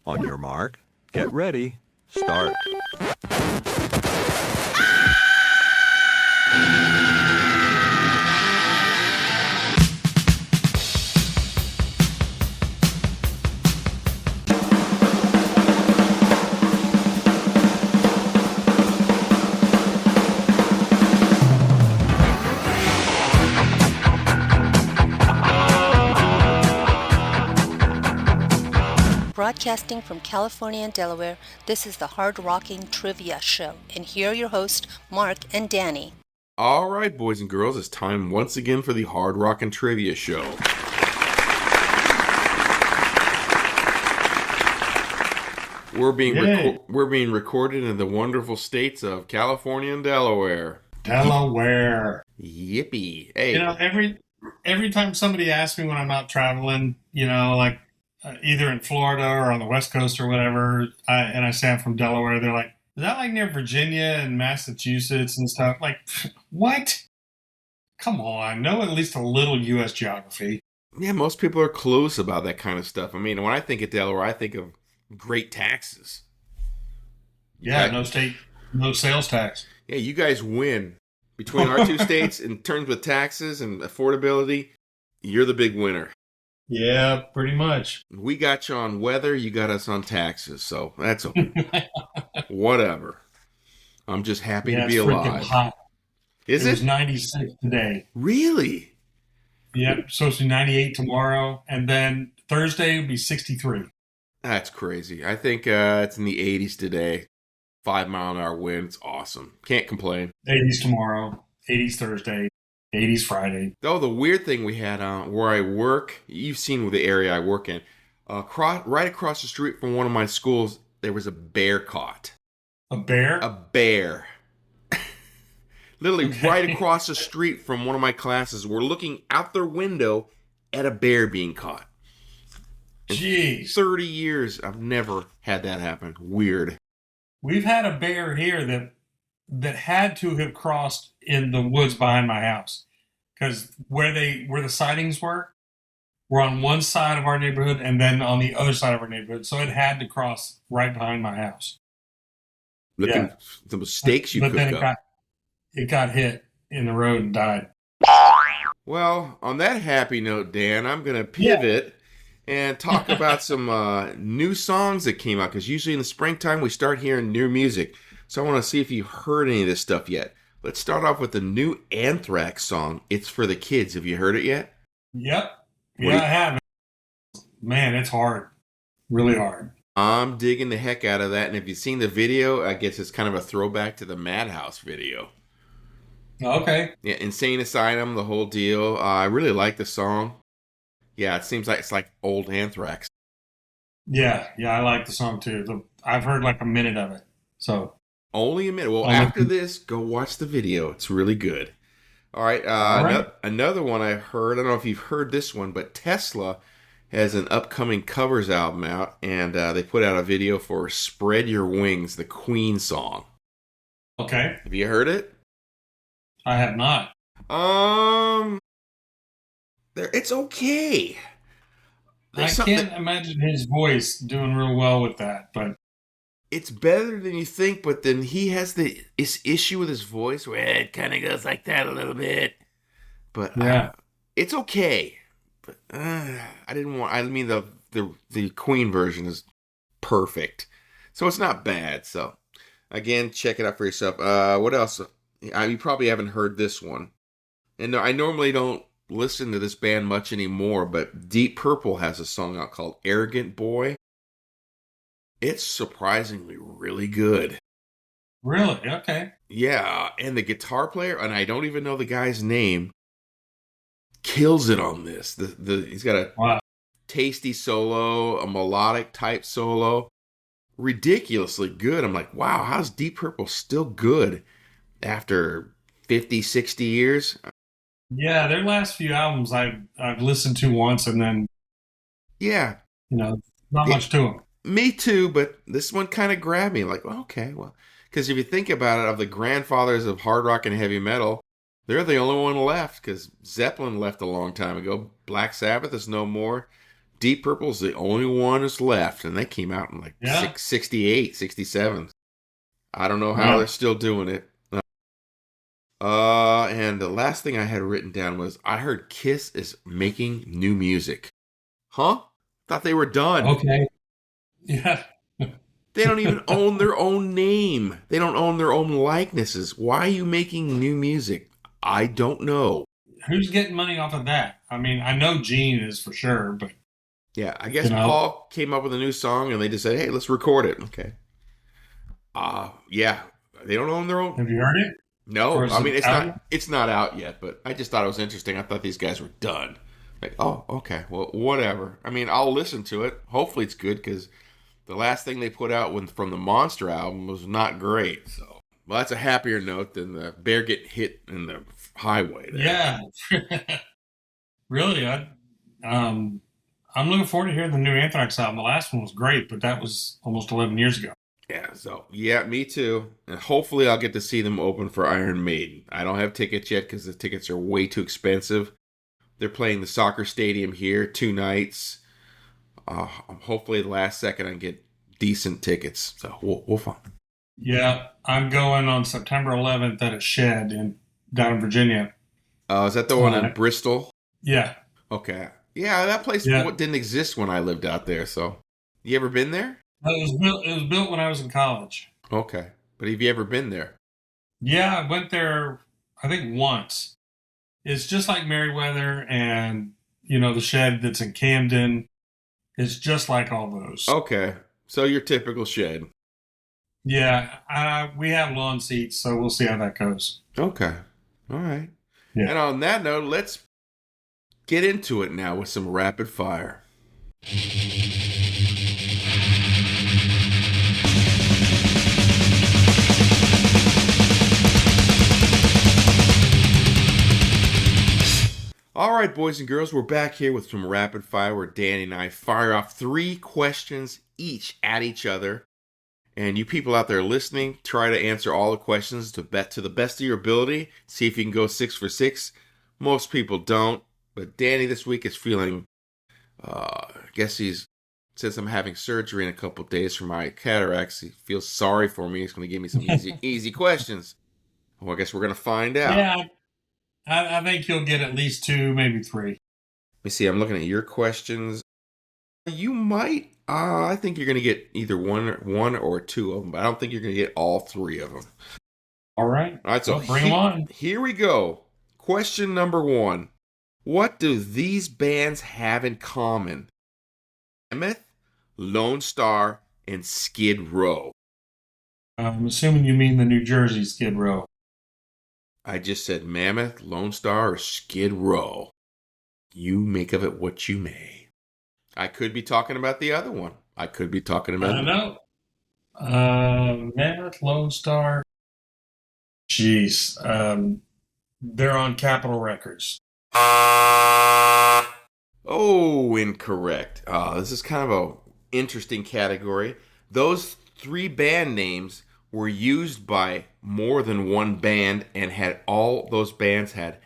On your mark, get ready, start. Broadcasting from California and Delaware, this is the Hard Rocking Trivia Show. And here are your hosts, Mark and Danny. All right, boys and girls, it's time once again for the Hard Rockin' Trivia Show. We're being recorded in the wonderful states of California and Delaware. Delaware. Yippee. Hey. You know, every time somebody asks me when I'm out traveling, like either in Florida or on the West Coast or whatever, and I say I'm from Delaware, they're like, is that like near Virginia and Massachusetts and stuff? Like, what? Come on, know at least a little U.S. geography. Yeah, most people are clueless about that kind of stuff. I mean, when I think of Delaware, I think of great taxes. Yeah, no sales tax. Yeah, you guys win. Between our two states, in terms of taxes and affordability, you're the big winner. Yeah, pretty much. We got you on weather, you got us on taxes, so that's okay. Whatever. I'm just happy to be alive. It's freaking hot. Is it? It was 96 today. Really? Yep, supposed to be 98 tomorrow, and then Thursday will be 63. That's crazy. I think it's in the 80s today. 5-mile-an-hour wind. It's awesome. Can't complain. 80s tomorrow, 80s Thursday, 80s Friday. Oh, the weird thing we had where I work, you've seen the area I work in, right across the street from one of my schools, there was a bear caught. A bear? A bear. Literally right across the street from one of my classes. We're looking out their window at a bear being caught. Jeez. 30 years, I've never had that happen. Weird. We've had a bear here that had to have crossed in the woods behind my house, because where the sightings were on one side of our neighborhood and then on the other side of our neighborhood, so it had to cross right behind my house. Looking the mistakes you but cook then up. It got hit in the road and died. Well, on that happy note, Dan, I'm going to pivot and talk about some new songs that came out, because usually in the springtime we start hearing new music. So I want to see if you've heard any of this stuff yet. Let's start off with the new Anthrax song, It's for the Kids. Have you heard it yet? Yep. I have. Man, it's hard. Really hard. I'm digging the heck out of that. And if you've seen the video, I guess it's kind of a throwback to the Madhouse video. Okay. Yeah, Insane Asylum, the whole deal. I really like the song. Yeah, it seems like it's like old Anthrax. Yeah, I like the song too. I've heard like a minute of it. So only a minute. Well, after this, go watch the video. It's really good. All right. Another one I heard. I don't know if you've heard this one, but Tesla has an upcoming covers album out, and they put out a video for "Spread Your Wings," the Queen song. Okay. Have you heard it? I have not. It's okay. I can't imagine his voice doing real well with that, but it's better than you think. But then he has this issue with his voice where it kind of goes like that a little bit. But it's okay. But the Queen version is perfect, so it's not bad. So again, check it out for yourself. What else? You probably haven't heard this one, and I normally don't listen to this band much anymore, but Deep Purple has a song out called Arrogant Boy. It's surprisingly really good. Really? Okay. Yeah, and the guitar player, and I don't even know the guy's name, kills it on this. He's got a tasty solo, a melodic type solo. Ridiculously good. I'm like, wow, how's Deep Purple still good after 50, 60 years? Yeah, their last few albums I've listened to once, and then not much to them. Me too, but this one kind of grabbed me. Like, well, okay, well, because if you think about it, of the grandfathers of hard rock and heavy metal, they're the only one left. Because Zeppelin left a long time ago. Black Sabbath is no more. Deep Purple's the only one that's left, and they came out in like 68, 67. I don't know how they're still doing it. And the last thing I had written down was I heard Kiss is making new music. Huh? Thought they were done. Okay. Yeah. They don't even own their own name. They don't own their own likenesses. Why are you making new music? I don't know. Who's getting money off of that? I mean, I know Gene is for sure, but yeah, I guess Paul came up with a new song and they just said, "Hey, let's record it." Okay. Yeah, they don't own their own. Have you heard it? No, I mean it's not out yet, but I just thought it was interesting. I thought these guys were done. Like, oh, okay, well, whatever. I mean, I'll listen to it. Hopefully, it's good because the last thing they put out from the Monster album was not great. So, well, that's a happier note than the bear getting hit in the highway. There. Yeah, really. I'm looking forward to hearing the new Anthrax album. The last one was great, but that was almost 11 years ago. Yeah, so, yeah, me too. And hopefully I'll get to see them open for Iron Maiden. I don't have tickets yet because the tickets are way too expensive. They're playing the soccer stadium here 2 nights. Hopefully the last second I can get decent tickets. So we'll find. Yeah, I'm going on September 11th at a shed down in Virginia. Is that the one in Bristol? Yeah. Okay. Yeah, that place didn't exist when I lived out there. So, you ever been there? It was built when I was in college. Okay. But have you ever been there? Yeah, I went there, I think, once. It's just like Merriweather and, the shed that's in Camden. It's just like all those. Okay. So your typical shed. Yeah, we have lawn seats, so we'll see how that goes. Okay. All right. Yeah. And on that note, let's get into it now with some rapid fire. All right, boys and girls, we're back here with some rapid fire where Danny and I fire off 3 questions each at each other. And you people out there listening, try to answer all the questions to the best of your ability. See if you can go 6 for 6. Most people don't. But Danny this week is feeling, I guess since I'm having surgery in a couple of days for my cataracts, he feels sorry for me. He's going to give me some easy questions. Well, I guess we're going to find out. Yeah. I think you'll get at least 2, maybe 3. Let me see. I'm looking at your questions. You might. I think you're going to get either one or 2 of them, but I don't think you're going to get all 3 of them. All right. All right. So bring them on. Here we go. Question number 1. What do these bands have in common? Mammoth, Lone Star, and Skid Row. I'm assuming you mean the New Jersey Skid Row. I just said Mammoth, Lone Star, or Skid Row. You make of it what you may. I could be talking about the other one. I could be talking about... I know. Mammoth, Lone Star. Jeez. They're on Capitol Records. Oh, incorrect. This is kind of an interesting category. Those 3 band names were used by more than one band and had all those bands had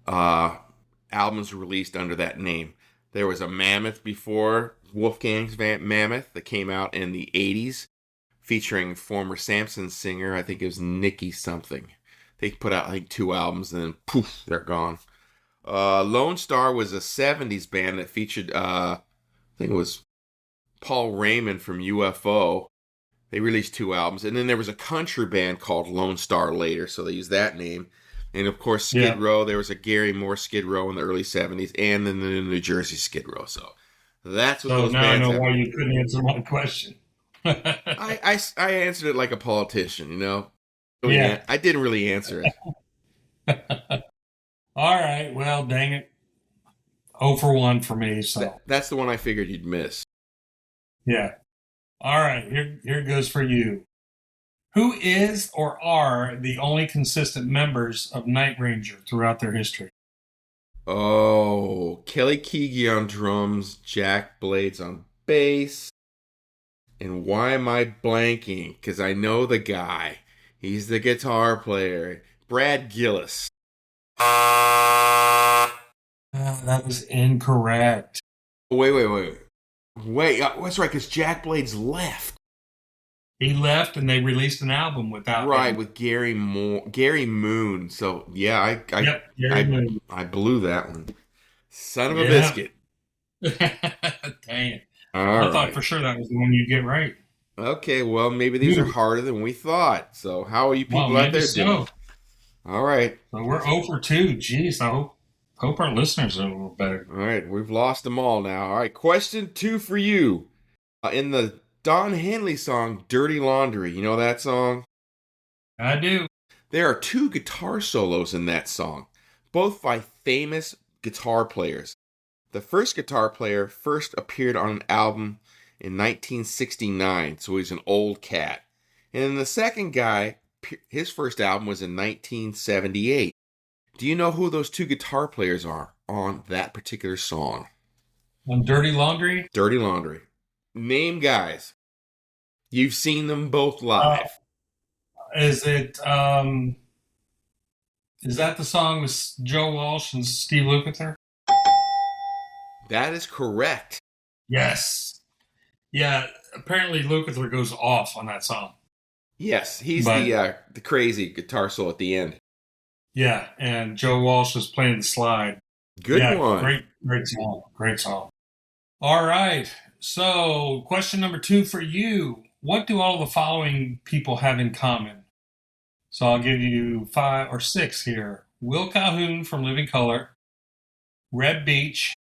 albums released under that name. There was a Mammoth before Wolfgang's Mammoth that came out in the 80s featuring former Samson singer, I think it was Nicky something. They put out, I think, 2 albums and then poof, they're gone. Lone Star was a 70s band that featured, I think it was Paul Raymond from UFO. They released 2 albums. And then there was a country band called Lone Star later, so they used that name. And, of course, Skid Row. There was a Gary Moore Skid Row in the early 70s, and then the New Jersey Skid Row. So that's what those bands now I know why you couldn't answer my question. I answered it like a politician, Yeah. I didn't really answer it. All right. Well, dang it. 0 for 1 for me. So that's the one I figured you'd miss. Yeah. All right. Here goes for you. Who is or are the only consistent members of Night Ranger throughout their history? Oh, Kelly Keagy on drums, Jack Blades on bass. And why am I blanking? Because I know the guy. He's the guitar player. Brad Gillis. That was incorrect. Wait, that's right, because Jack Blades left. He left, and they released an album without Right, him. with Gary Moon. So yeah, Yep, Gary I Moon. I blew that one. Son of a Yeah. biscuit. Dang it. All I thought right. for sure that was the one you'd get right. Okay, well maybe these are Ooh, harder than we thought. So how are you well, people out maybe there doing? so. All right. So we're 0 for 2. Jeez, I hope our listeners are a little better. All right, we've lost them all now. All right, question 2 for you. In the Don Henley song "Dirty Laundry," you know that song? I do. There are 2 guitar solos in that song, both by famous guitar players. The first guitar player first appeared on an album in 1969, so he's an old cat. And then the second guy, his first album was in 1978. Do you know who those 2 guitar players are on that particular song? On Dirty Laundry, Dirty Laundry. Name guys. You've seen them both uh, live. is it is that the song with Joe Walsh and Steve Lukather? That is correct. Yes. Yeah, apparently Lukather goes off on that song. Yes, he's But the crazy guitar solo at the end. yeah, and Joe Walsh is playing the slide. Good Yeah, one. great song. Great song. All right. So, question number 2 for you. What do all the following people have in common? So, I'll give you 5 or 6 here. Will Calhoun from Living Color, Reb Beach,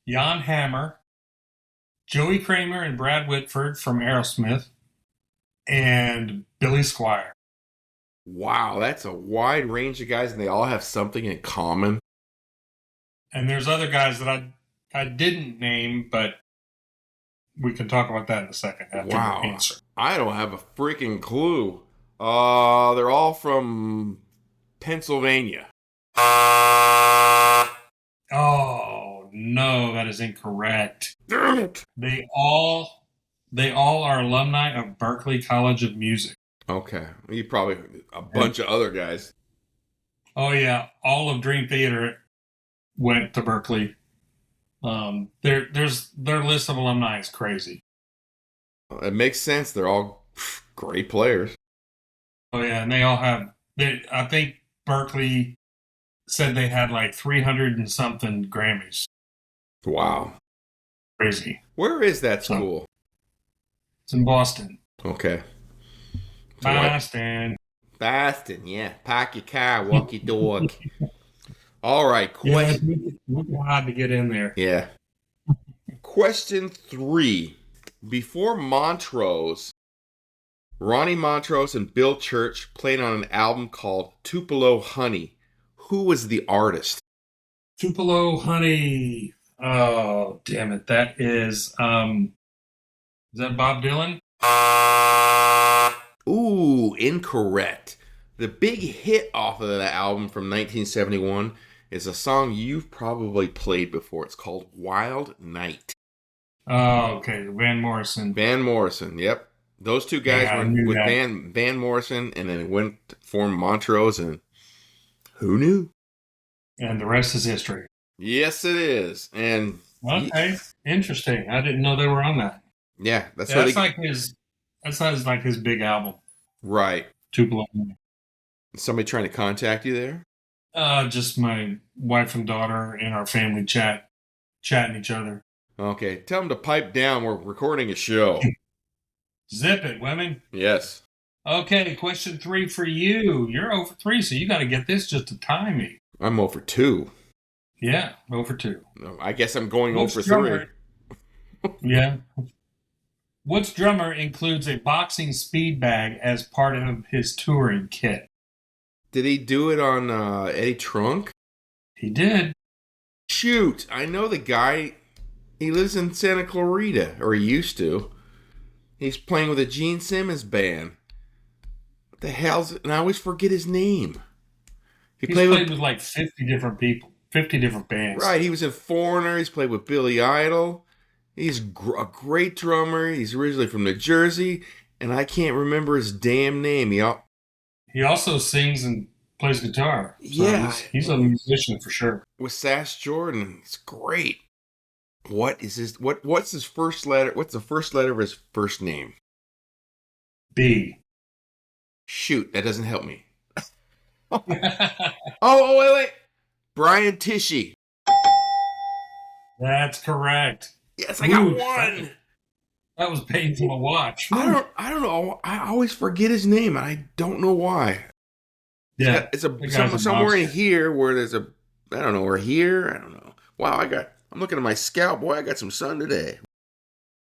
Jan Hammer, Joey Kramer and Brad Whitford from Aerosmith, and Billy Squire. Wow, that's a wide range of guys, and they all have something in common. And there's other guys that I didn't name, but we can talk about that in a second after your Wow, answer. I don't have a freaking clue. They're all from Pennsylvania. Oh no, that is incorrect. Damn it. They all are alumni of Berklee College of Music. Okay, you probably a bunch of other guys. Oh yeah, all of Dream Theater went to Berklee. Their list of alumni is crazy. It makes sense. They're all great players. Oh yeah, and they all have. I think Berklee said they had like 300 and something Grammys. Wow. Crazy. Where is that school? It's in Boston. Okay. So Boston. Boston, yeah. Park your car, walk your dog. All right. Yeah, it's hard to get in there. Yeah. Question 3. Before Montrose, Ronnie Montrose and Bill Church played on an album called Tupelo Honey. Who was the artist? Tupelo Honey. Oh, damn it. That is that Bob Dylan? Ooh, incorrect. The big hit off of that album from 1971 is a song you've probably played before. It's called Wild Night. Oh, okay. Van Morrison. Van Morrison, yep. Those 2 guys Yeah, I were knew with that. Van Morrison, and then went to form Montrose, and who knew? And the rest is history. Yes, it is. And Okay. Interesting. I didn't know they were on that. yeah, that's Yeah, what that's like his big album. right. Tupelo Honey. Somebody trying to contact you there? Just my wife and daughter in our family chatting each other. Okay, tell them to pipe down. We're recording a show. Zip it, women. Yes. Okay, question 3 for you. You're 0 for 3, so you got to get this just to tie me. I'm over 2. Yeah, 0 for 2. I guess I'm going Which over 3. drummer? Yeah. Which drummer includes a boxing speed bag as part of his touring kit? Did he do it on Eddie Trunk? He did. Shoot, I know the guy. He lives in Santa Clarita, or he used to. He's playing with a Gene Simmons band. What the hell's it? And I always forget his name. He's played with like 50 different people, 50 different bands. Right, he was in Foreigner. He's played with Billy Idol. He's a great drummer. He's originally from New Jersey, and I can't remember his damn name. He also sings and plays guitar. So Yeah. he's a musician for sure. With Sass Jordan. It's great. What is his what's his first letter? What's the first letter of his first name? B. Shoot, that doesn't help me. That's Wait. Brian Tishy. correct. Yes, I got Ooh, one. That was painful to watch. I don't know. I always forget his name, and I don't know why. Yeah, It's somewhere in here where there's a, I don't know, or here, I don't know. Wow, I'm looking at my scalp, boy. I got some sun today.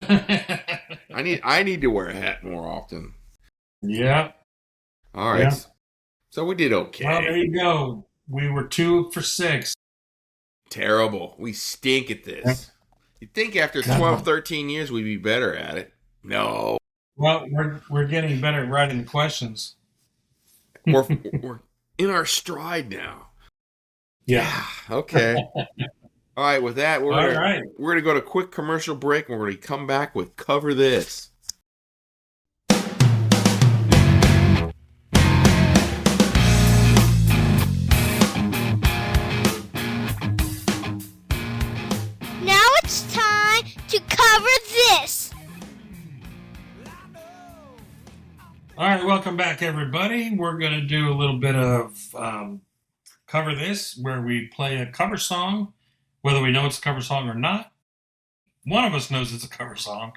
I need to wear a hat more often. Yeah. All right. Yeah. So we did okay. Well, there you go. We were 2 for 6. Terrible. We stink at this. You'd think after 12, 13 years we'd be better at it. No. Well, we're getting better at writing the questions. We're in our stride now. Yeah. Okay. All right. With that, we're going to go to a quick commercial break, and we're going to come back with Cover This. Now it's time to cover this. All right, welcome back, everybody. We're going to do a little bit of Cover This, where we play a cover song, whether we know it's a cover song or not. One of us knows it's a cover song.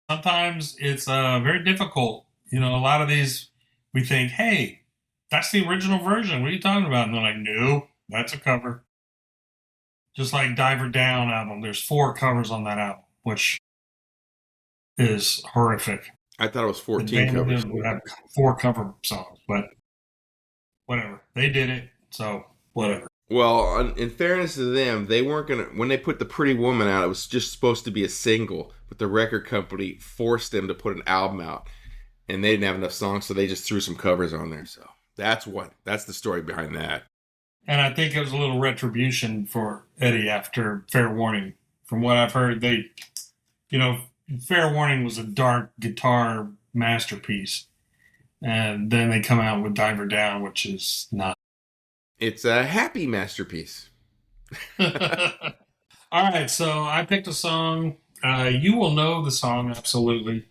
Sometimes it's very difficult. You know, a lot of these, we think, hey, that's the original version. What are you talking about? And they're like, no, that's a cover. Just like Diver Down album. There's 4 covers on that album, which is horrific. I thought it was 14 covers. Would have 4 cover songs, but whatever. They did it, so whatever. Well, in fairness to them, they weren't going to, when they put the Pretty Woman out, it was just supposed to be a single, but the record company forced them to put an album out, and they didn't have enough songs, so they just threw some covers on there. So that's the story behind that. And I think it was a little retribution for Eddie after Fair Warning. From what I've heard, Fair Warning was a dark guitar masterpiece. And then they come out with Diver Down, which is not. It's a happy masterpiece. All right, so I picked a song. You will know the song, absolutely.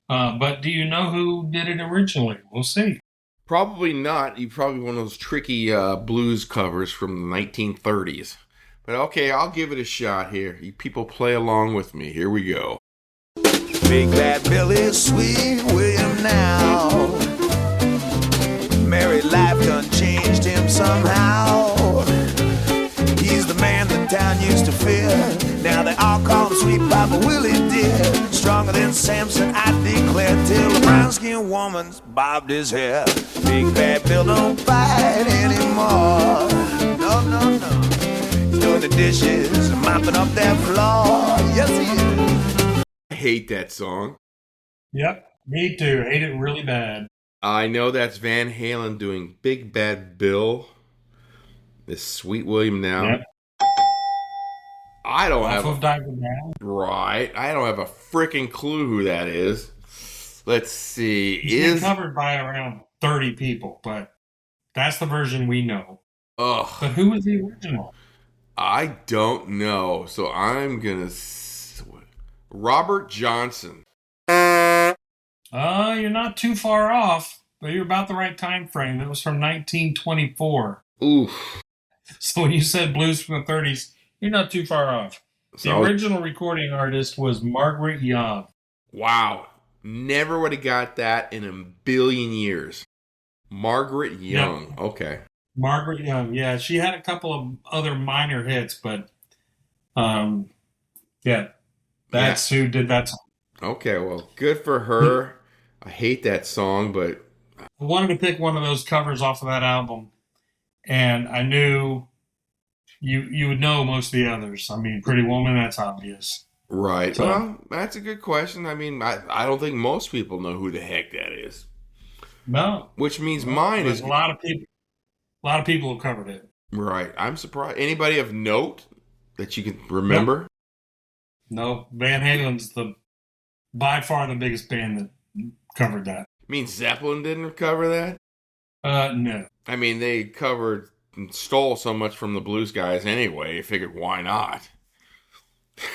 But do you know who did it originally? We'll see. Probably not. You probably one of those tricky blues covers from the 1930s. But okay, I'll give it a shot here. You people play along with me. Here we go. Big Bad Billy, Sweet William now. Married life done changed him somehow. He's the man the town used to fear. Now they all call him Sweet Papa Willie dear. Stronger than Samson, I declare, till the brown-skinned woman's bobbed his hair. Big Bad Bill don't fight anymore. No. He's doing the dishes and mopping up that floor. Yes, he is. I hate that song. Yep, me too. Hate it really bad. I know that's Van Halen doing Big Bad Bill. This Sweet William now. Yep. I don't Off have of Diver Down. Right. I don't have a freaking clue who that is. Let's see. It's been covered by around 30 people, but that's the version we know. Ugh. But who was the original? I don't know. So I'm gonna Robert Johnson. You're not too far off, but you're about the right time frame. It was from 1924. Oof. So when you said blues from the 30s, you're not too far off. The original recording artist was Margaret Young. Wow. Never would have got that in a billion years. Margaret Young. Yep. Okay. Margaret Young. Yeah, she had a couple of other minor hits, but that's who did that song. Okay, well, good for her. I hate that song, but I wanted to pick one of those covers off of that album, and I knew you would know most of the others. I mean, Pretty Woman, that's obvious. Right. So, well, that's a good question. I mean, I don't think most people know who the heck that is. No. Which means mine is a lot of people have covered it. Right. I'm surprised. Anybody of note that you can remember? No. Van Halen's by far the biggest band that covered that. You mean Zeppelin didn't cover that? No. I mean, they covered and stole so much from the blues guys anyway. I figured, why not?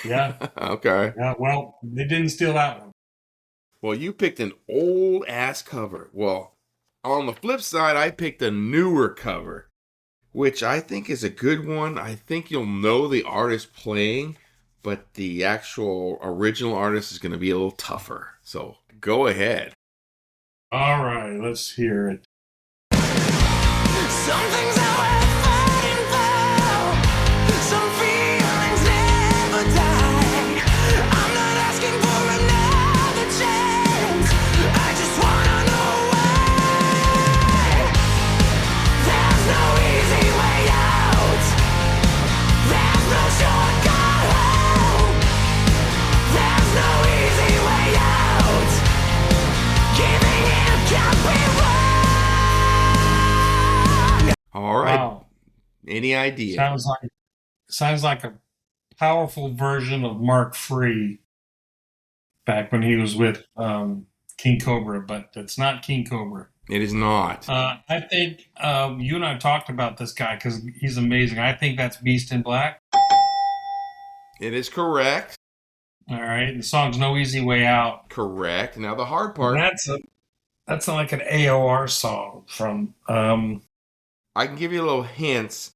Yeah. Okay. Yeah. Well, they didn't steal that one. Well, you picked an old ass cover. Well, on the flip side, I picked a newer cover, which I think is a good one. I think you'll know the artist playing, but the actual original artist is going to be a little tougher. So go ahead. All right. Let's hear it. Some things are worth fighting for. Some feelings never die. I'm not asking for another chance. I just wanna know why. There's no easy way out. There's no shortcut home. There's no easy way out. Giving in can't be wrong. All right. Wow. Any idea? Sounds like a powerful version of Mark Free back when he was with King Cobra, but it's not King Cobra. It is not. I think you and I talked about this guy because he's amazing. I think that's Beast in Black. It is correct. All right. The song's No Easy Way Out. Correct. Now the hard part. That's like an AOR song from I can give you a little hints.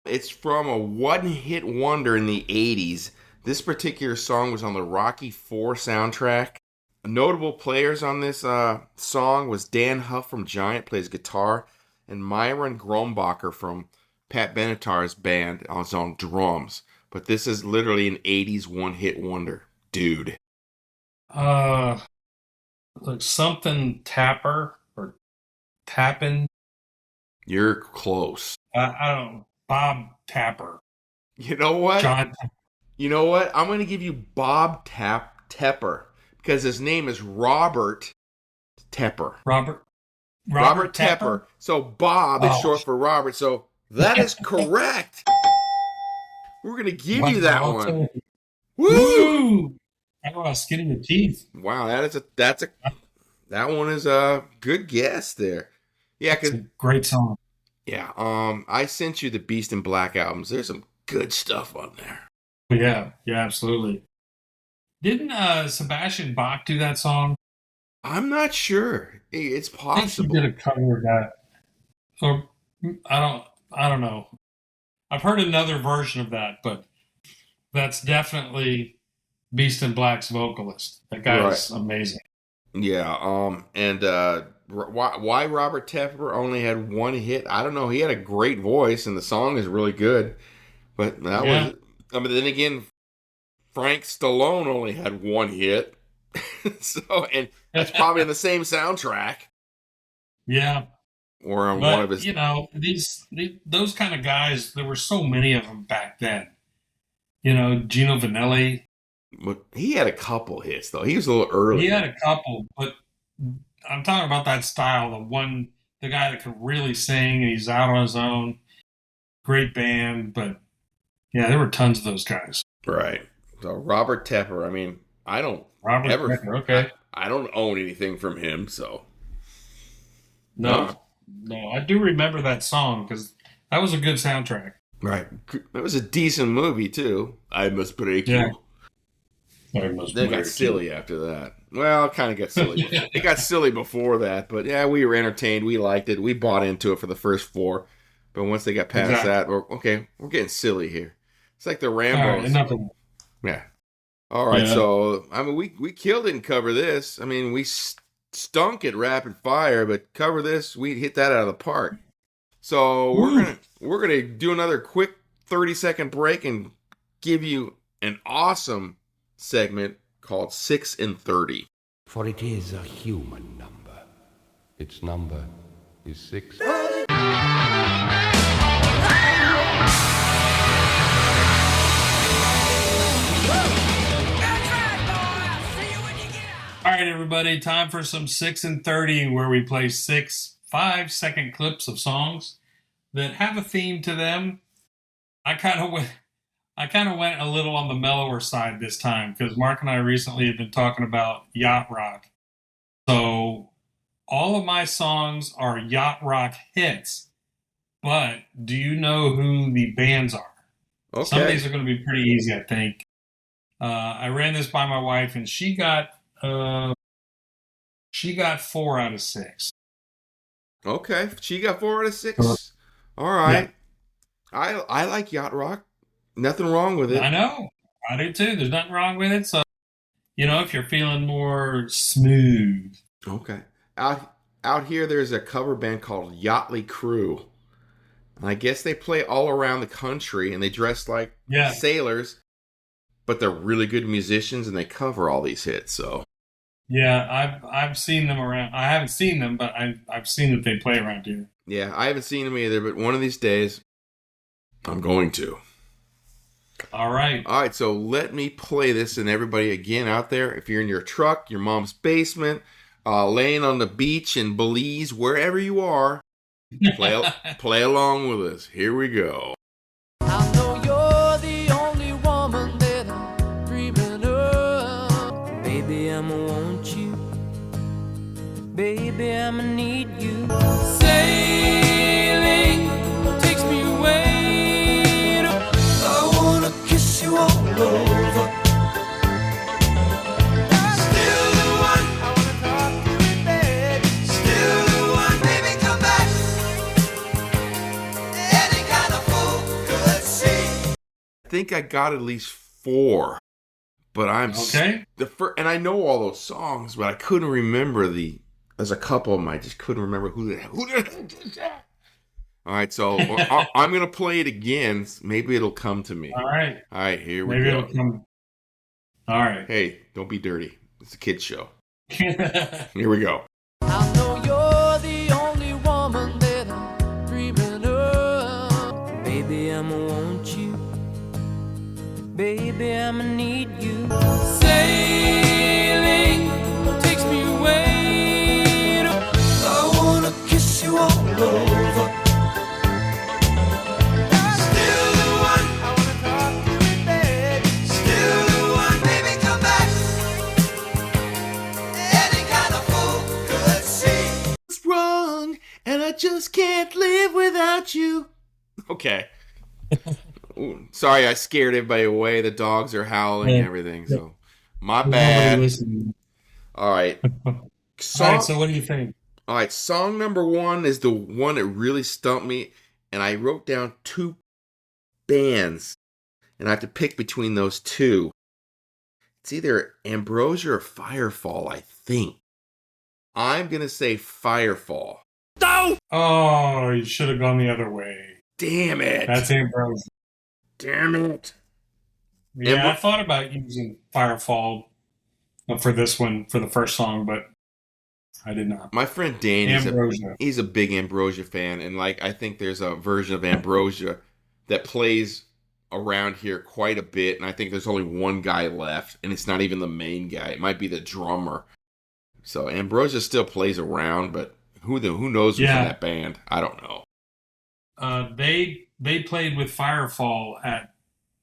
It's from a one-hit wonder in the 80s. This particular song was on the Rocky IV soundtrack. Notable players on this song was Dan Huff from Giant, plays guitar, and Myron Grombacher from Pat Benatar's band was on drums. But this is literally an 80s one-hit wonder. Dude. like something Tapper or Tappin. You're close. I don't know. Bob Tapper. You know what? John. You know what? I'm going to give you Bob Tepper because his name is Robert Tepper. Robert Tepper. So Bob is short for Robert. So that is correct. We're going to give you that one. Woo! How about skinning the teeth? Wow, that one is a good guess there. Yeah, It's a great song. yeah. I sent you the Beast in Black albums. There's some good stuff on there. Yeah, absolutely. Didn't Sebastian Bach do that song? I'm not sure. It's I think possible. he did a cover of that. Or I don't know. I've heard another version of that, but that's definitely Beast in Black's vocalist. That guy is amazing. Yeah. And why Robert Tepper only had one hit? I don't know. He had a great voice, and the song is really good. But that was. I mean, then again, Frank Stallone only had one hit. And that's probably in the same soundtrack. Yeah. Or on But, one of his. you know, those kind of guys, there were so many of them back then. You know, Gino Vanelli. He had a couple hits, though. He was a little early. He had a couple, but I'm talking about that style. The guy that could really sing, and he's out on his own. Great band, but yeah, there were tons of those guys. Right. So Robert Tepper, I mean, I don't Robert ever. Becker, okay. I don't own anything from him, so. No, I do remember that song because that was a good soundtrack. Right. It was a decent movie, too. I must break you. Yeah. Then it got silly after that. Well, it kind of got silly. It got silly before that, but yeah, we were entertained. We liked it. We bought into it for the first four. But once they got past that, we're getting silly here. It's like the Rambos. Yeah. All right, so, I mean, we killed it and cover this. I mean, we stunk at rapid fire, but cover this, we hit that out of the park. So we're gonna do another quick 30-second break and give you an awesome segment called 6 and 30. For it is a human number. Its number is 6. All right, everybody, time for some 6 and 30, where we play 6 5-second clips of songs that have a theme to them. I kind of went a little on the mellower side this time because Mark and I recently have been talking about yacht rock. So all of my songs are yacht rock hits, but do you know who the bands are? Okay. Some of these are going to be pretty easy, I think. I ran this by my wife, and she got 4 out of 6. Okay, she got 4 out of 6. All right. Yeah. I like yacht rock. Nothing wrong with it. I know. I do too. There's nothing wrong with it. So, if you're feeling more smooth. Okay. Out here, there's a cover band called Yachtly Crew. And I guess they play all around the country, and they dress like sailors, but they're really good musicians, and they cover all these hits. So, yeah, I've seen them around. I haven't seen them, but I've seen that they play around here. Yeah, I haven't seen them either, but one of these days, I'm going to. All right. All right, so let me play this, and everybody again out there, if you're in your truck, your mom's basement, laying on the beach in Belize, wherever you are, play along with us. Here we go. I know you're the only woman that I'm dreaming of. Baby, I'ma want you. Baby, I'ma need you. Sailing takes me away. I wanna kiss you all over. Still the one. I wanna talk to you, baby. Still the one. Baby, come back. Any kind of fool could see. I think I got at least 4, but I'm okay. And I know all those songs, but I couldn't remember There's a couple of them I just couldn't remember who the hell did that. All right, so I'm gonna play it again. Maybe it'll come to me. All right. Here we Maybe go. It'll come. All right. Hey, don't be dirty. It's a kid's show. Here we go. I know you're the only woman that I'm dreaming of. Baby, I'ma want you. Baby, I'ma need you. Sailing takes me away. I wanna kiss you all over. Still the one. I wanna talk to you, baby. Still the one. Baby, come back. Any kind of fool could see. What's wrong? And I just can't live without you. Okay. Ooh, sorry, I scared everybody away. The dogs are howling and everything. So, my bad. All right. All right. So, what do you think? All right. Song number 1 is the one that really stumped me, and I wrote down 2 bands, and I have to pick between those 2. It's either Ambrosia or Firefall, I think. I'm gonna say Firefall. No! Oh, you should have gone the other way. Damn it! That's Ambrosia. Damn it! Yeah, I thought about using Firefall for this one, for the first song, but I did not. My friend Dan, he's a big Ambrosia fan, and I think there's a version of Ambrosia that plays around here quite a bit, and I think there's only one guy left, and it's not even the main guy. It might be the drummer. So Ambrosia still plays around, but who knows who's in that band? I don't know. They played with Firefall at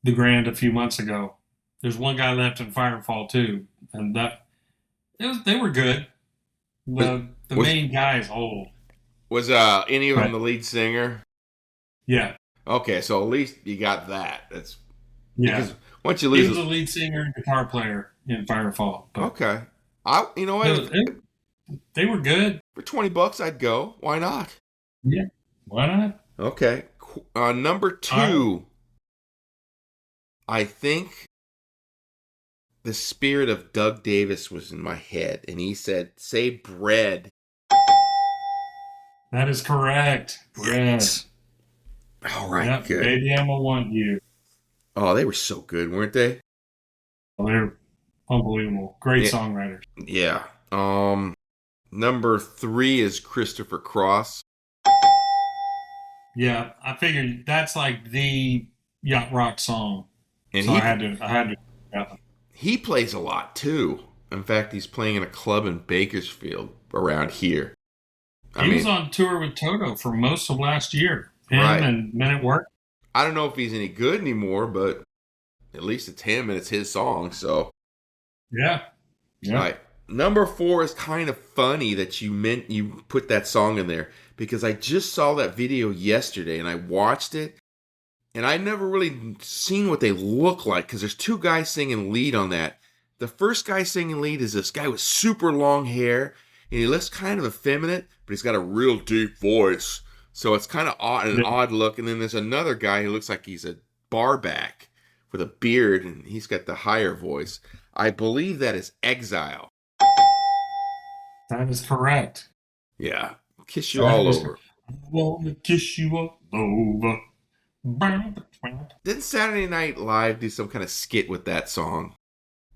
the Grand a few months ago. There's one guy left in Firefall too, and they were good. The main guy is old. Was any of them the lead singer? Yeah. Okay, so at least you got that. That's because once you lose, he was the lead singer and guitar player in Firefall. Okay, you know what? They were good. For $20, I'd go. Why not? Yeah, why not? Okay, number 2. I think the spirit of Doug Davis was in my head, and he said, "Say bread." That is correct. Bread. Yes. All right, good. Baby, I'ma want you. Oh, they were so good, weren't they? Oh, they're unbelievable. Great songwriters. Yeah. Number 3 is Christopher Cross. Yeah, I figured that's like the yacht rock song, and so I had to. Yeah. He plays a lot too. In fact, he's playing in a club in Bakersfield around here. He was on tour with Toto for most of last year. Him and Men at Work. I don't know if he's any good anymore, but at least it's him and it's his song. So yeah. Right. Number 4 is kind of funny that you put that song in there, because I just saw that video yesterday and I watched it, And I never really seen what they look like because there's two guys singing lead on that. The first guy singing lead is this guy with super long hair, and he looks kind of effeminate, but he's got a real deep voice. So it's kind of an odd look. And then there's another guy who looks like he's a barback with a beard, and he's got the higher voice. I believe that is Exile. That is correct. Yeah. Kiss You All Over. I want to kiss you all over. Didn't Saturday Night Live do some kind of skit with that song?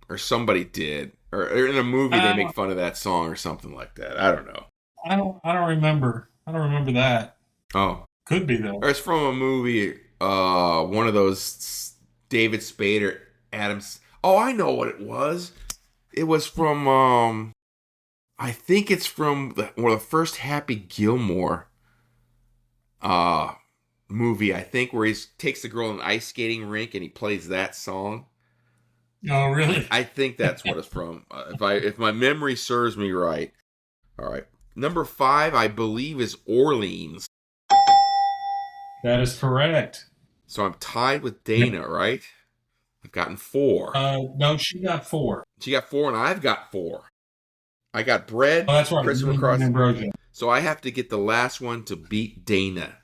Or somebody did. Or in a movie they make fun of that song or something like that. I don't know. I don't remember. I don't remember that. Oh. Could be, though. Or it's from a movie, one of those David Spade or Adams. Oh, I know what it was. It was from, I think it's from one of the first Happy Gilmore movie, I think, where he takes the girl in an ice skating rink and he plays that song. Oh, really? I think that's what it's from. If my memory serves me right. All right. Number 5, I believe, is Orleans. That is correct. So I'm tied with Dana, right? I've gotten 4. No, she got 4. She got 4, and I've got 4. I got Bread, Oh, that's right. Christopher Cross. Ambrosia. So I have to get the last one to beat Dana.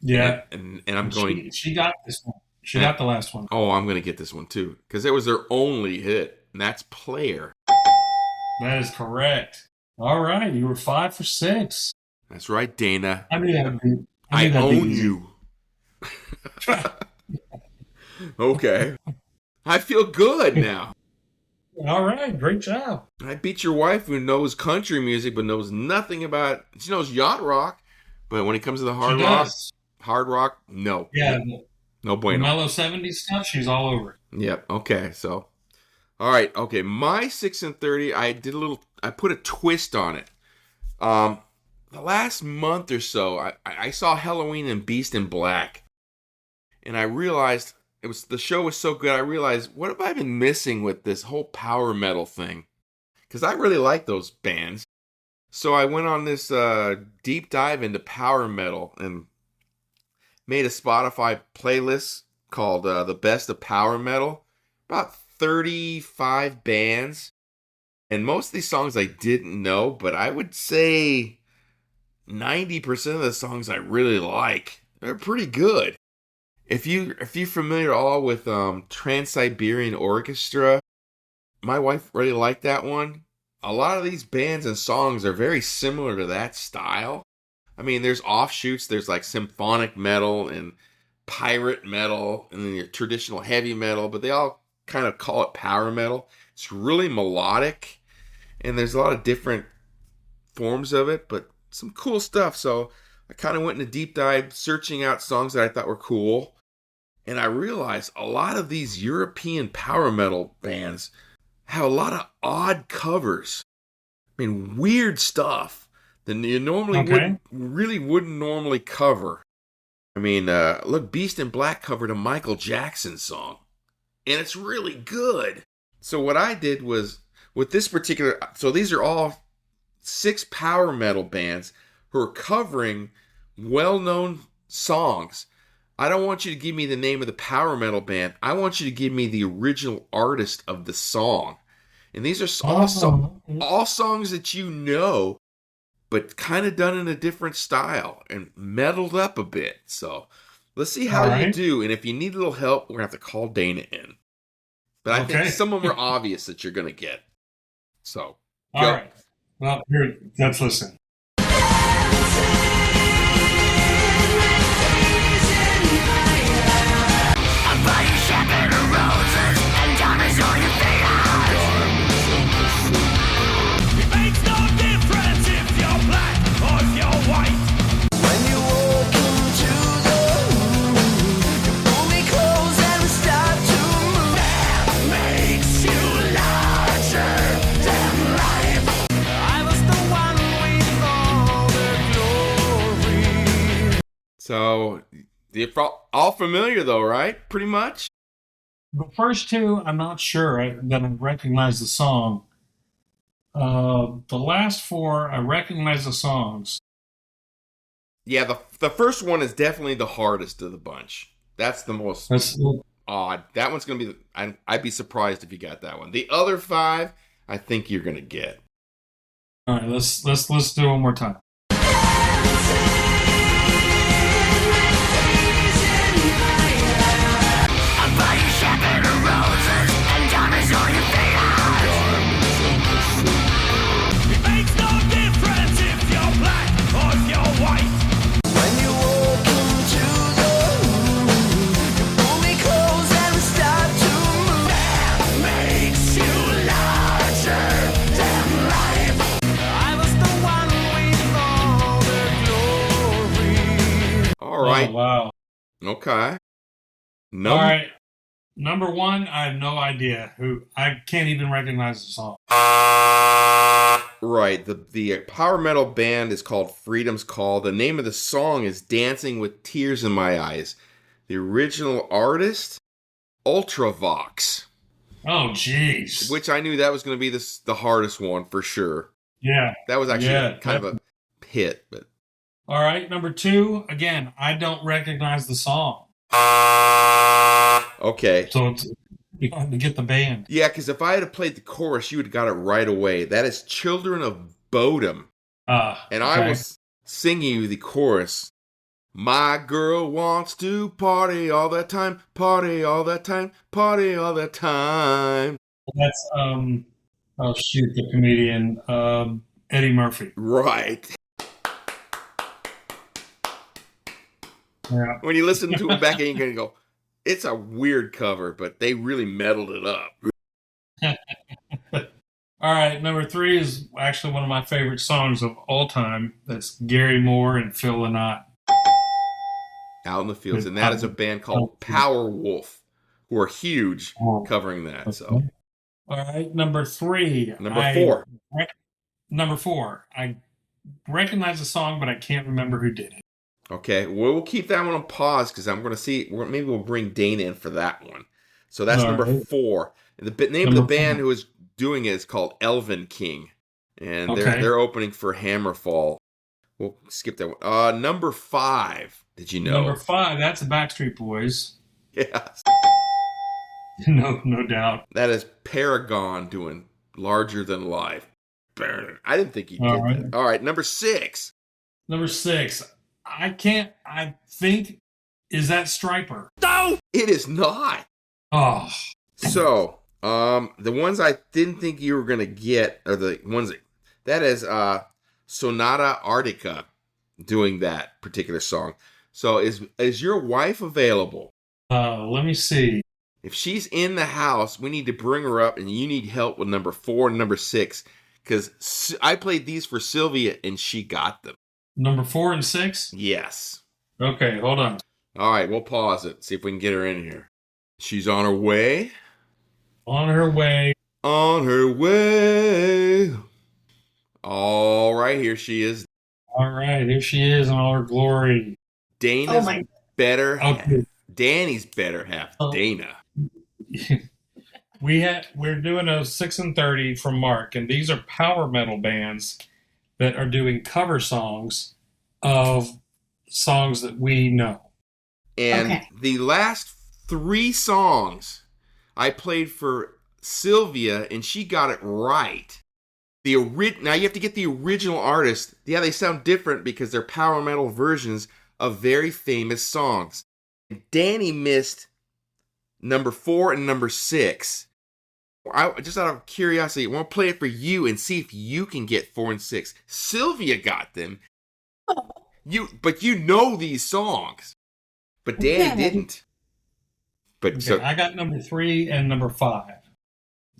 Yeah. And I'm going... She got this one. She got the last one. Oh, I'm going to get this one, too. Because it was their only hit, and that's Player. That is correct. All right. You were 5 for 6. That's right, Dana. I own you. Okay. I feel good now. All right. Great job. I beat your wife who knows country music but knows nothing about... She knows yacht rock, but when it comes to the hard rock, no. Yeah. No bueno. The mellow 70s stuff, she's all over it. Yep. Okay. So, all right. Okay. My 6 and 30, I put a twist on it. The last month or so, I saw Halloween and Beast in Black, and I realized the show was so good. I realized, what have I been missing with this whole power metal thing? Because I really like those bands. So I went on this deep dive into power metal and made a Spotify playlist called The Best of Power Metal. About 35 bands. And most of these songs I didn't know, but I would say 90% of the songs I really like. They're pretty good. If you're familiar at all with Trans-Siberian Orchestra, my wife really liked that one. A lot of these bands and songs are very similar to that style. I mean, there's offshoots. There's like symphonic metal and pirate metal and then your traditional heavy metal, but they all kind of call it power metal. It's really melodic, and there's a lot of different forms of it, but some cool stuff. So I kind of went in a deep dive searching out songs that I thought were cool, and I realized a lot of these European power metal bands have a lot of odd covers. I mean, weird stuff that you normally wouldn't normally cover. I mean, look, Beast in Black covered a Michael Jackson song, and it's really good. So what I did was, with this particular, so these are all 6 power metal bands who are covering well-known songs. I don't want you to give me the name of the power metal band. I want you to give me the original artist of the song. And these are all songs that you know, but kind of done in a different style and metaled up a bit. So let's see how you do. And if you need a little help, we're going to have to call Dana in. But I think some of them are obvious that you're going to get. So, go. All right. Well, here, let's listen. So, you're all familiar though, right? Pretty much? The first 2, I'm not sure that I recognize the song. The last 4, I recognize the songs. Yeah, the first one is definitely the hardest of the bunch. That's the most That's odd. That one's going to be, I'd be surprised if you got that one. The other 5, I think you're going to get. all right. Let's do it one more time. All right. Oh, wow. Okay. All right. Number 1, I have no idea who. I can't even recognize the song. Right. The power metal band is called Freedom's Call. The name of the song is Dancing with Tears in My Eyes. The original artist, Ultravox. Oh, jeez. Which I knew that was going to be the hardest one for sure. Yeah. That was actually kind of a hit. But All right. Number 2, again, I don't recognize the song. okay. So it's you have to get the band. Yeah, because if I had played the chorus, you would have got it right away. That is Children of Bodom. And I was singing you the chorus. My girl wants to party all the time, party all the time, party all the time. That's, oh, shoot, the comedian, Eddie Murphy. Right. Yeah. When you listen to it back, you're going to go, it's a weird cover, but they really meddled it up. All right, number 3 is actually one of my favorite songs of all time. That's Gary Moore and Phil Lynott. Out in the Fields. And that is a band called Power Wolf, who are huge covering that. So, all right, number 3. Number 4. Number 4. I recognize the song, but I can't remember who did it. Okay, we'll keep that one on pause because I'm going to see. Maybe we'll bring Dana in for that one. So that's number 4. And the name of the band who is doing it is called Elven King, and they're opening for Hammerfall. We'll skip that one. Number 5. Did you know? Number 5. That's the Backstreet Boys. Yes. No doubt. That is Paragon doing Larger Than Life. I didn't think he did that. All right, number 6. Number 6. I think, is that Striper? No! It is not. Oh. So, the ones I didn't think you were going to get are the ones that is Sonata Arctica doing that particular song. So, is your wife available? Let me see. If she's in the house, we need to bring her up, and you need help with number 4 and number 6, because I played these for Sylvia, and she got them. Number 4 and 6? Yes. Okay, hold on. All right, we'll pause it, see if we can get her in here. She's on her way. On her way. On her way. All right, here she is. All right, here she is in all her glory. Dana's better half. Okay. Danny's better half. Dana. We're doing a 6 and 30 from Mark, and these are power metal bands that are doing cover songs of songs that we know. And the last 3 songs I played for Sylvia, and she got it right. Now you have to get the original artist. Yeah, they sound different because they're power metal versions of very famous songs. Danny missed number 4 and number 6. Just out of curiosity, I want to play it for you and see if you can get 4 and 6. Sylvia got them. But you know these songs. But Danny didn't. But so I got number 3 and number 5.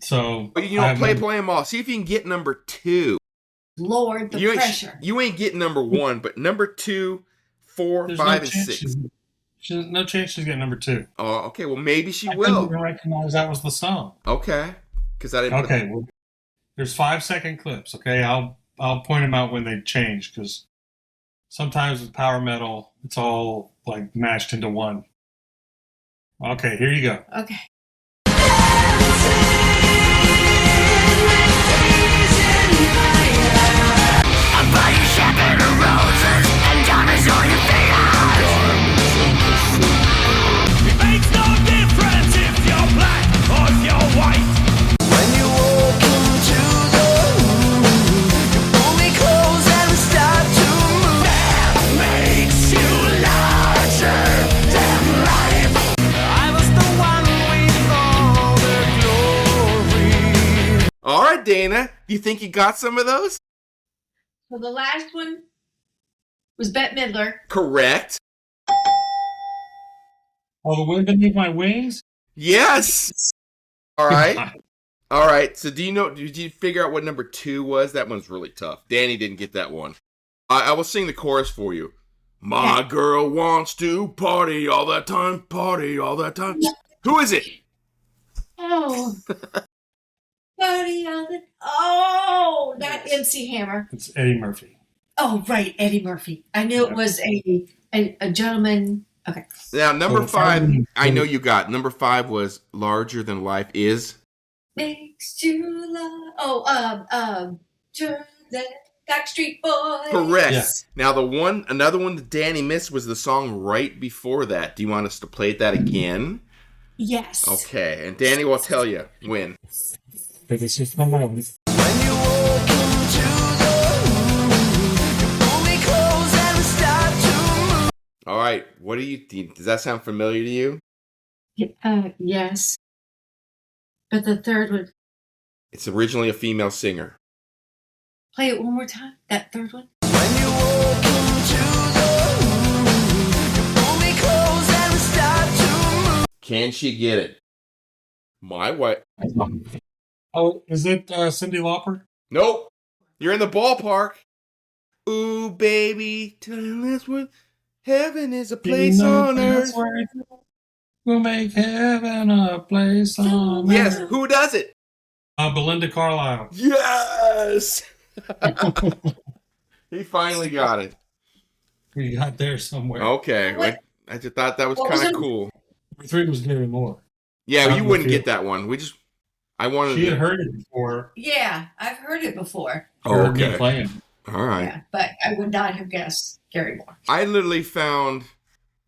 So play them all. See if you can get number 2. Lord, the pressure. You ain't getting number 1, but number 2, 4, There's 5, and 6. There's no chance she's getting number 2. Oh, okay. Well, maybe she I will. didn't even recognize that was the song. Okay, because I didn't. Okay, well, there's 5-second clips. Okay, I'll point them out when they change because sometimes with power metal, it's all like mashed into one. Okay, here you go. Okay. Roses and diamonds on your feet. All right, Dana. You think you got some of those? So the last one was Bette Midler. Correct. Oh, the wind beneath my wings? Yes. All right. All right. So did you figure out what number 2 was? That one's really tough. Danny didn't get that one. I will sing the chorus for you. My girl wants to party all the time, party all the time. Who is it? Oh. Party all the... Oh, not MC Hammer. It's Eddie Murphy. Oh, right, Eddie Murphy. I knew it was a gentleman. Okay. Now, number 5, I know you got. Number 5 was Larger Than Life Is. Makes you love... Oh, the Backstreet Boys. Correct. Yeah. Now, another one that Danny missed was the song right before that. Do you want us to play that again? Yes. Okay, and Danny will tell you when. When you walk into the room, you pull me close and start to move. All right, what do you think? Does that sound familiar to you? Yes. But the third one... It's originally a female singer. Play it one more time, that third one. When you walk into the room, you pull me close and start to move. Can she get it? My wife. Oh, is it Cyndi Lauper? Nope. You're in the ballpark. Ooh, baby, tell us what heaven is a place on earth. We'll make heaven a place on Yes, earth. who does it? Belinda Carlisle. Yes! He finally got it. We got there somewhere. Okay. What? I just thought that was What was kind it? of cool. Number 3 was Gary Moore. Yeah, Out you in wouldn't the get field. that one. I wanted She to. had heard it before. Yeah, I've heard it before. Heard me playing. All right. Yeah, but I would not have guessed Gary Moore. I literally found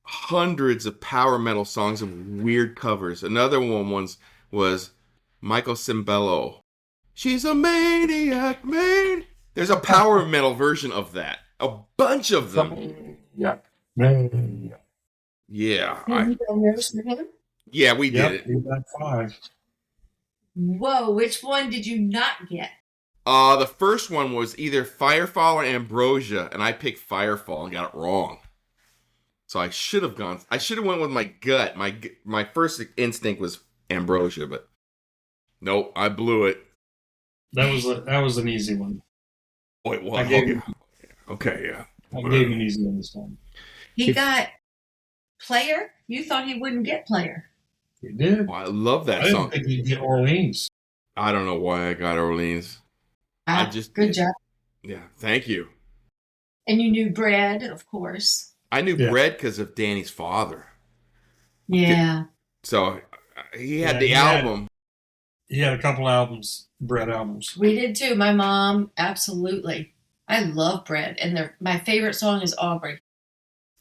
hundreds of power metal songs of weird covers. Another one was Michael Cimbello. She's a maniac, man. There's a power metal version of that. A bunch of them. Yeah. Yeah. Have you done yours for him? Yeah, we did Yep, it. we got 5. Whoa, which one did you not get? The first one was either Firefall or Ambrosia, and I picked Firefall and got it wrong. So I should have went with my gut. My first instinct was Ambrosia, but nope, I blew it. That was an easy one. Oh, it was. I gave him- Okay, yeah. I gave him an easy one this time. He got Player? You thought he wouldn't get Player. He did. Oh, I love that I song. didn't think he'd get Orleans. I don't know why I got Orleans. I just Good job. Yeah, thank you. And you knew Brad, of course. I knew Yeah. Brett because of Danny's father. Yeah. So he had Yeah, the he had- album. He had a couple albums, Brett albums. We did too. My mom, absolutely. I love Brad. And my favorite song is Aubrey.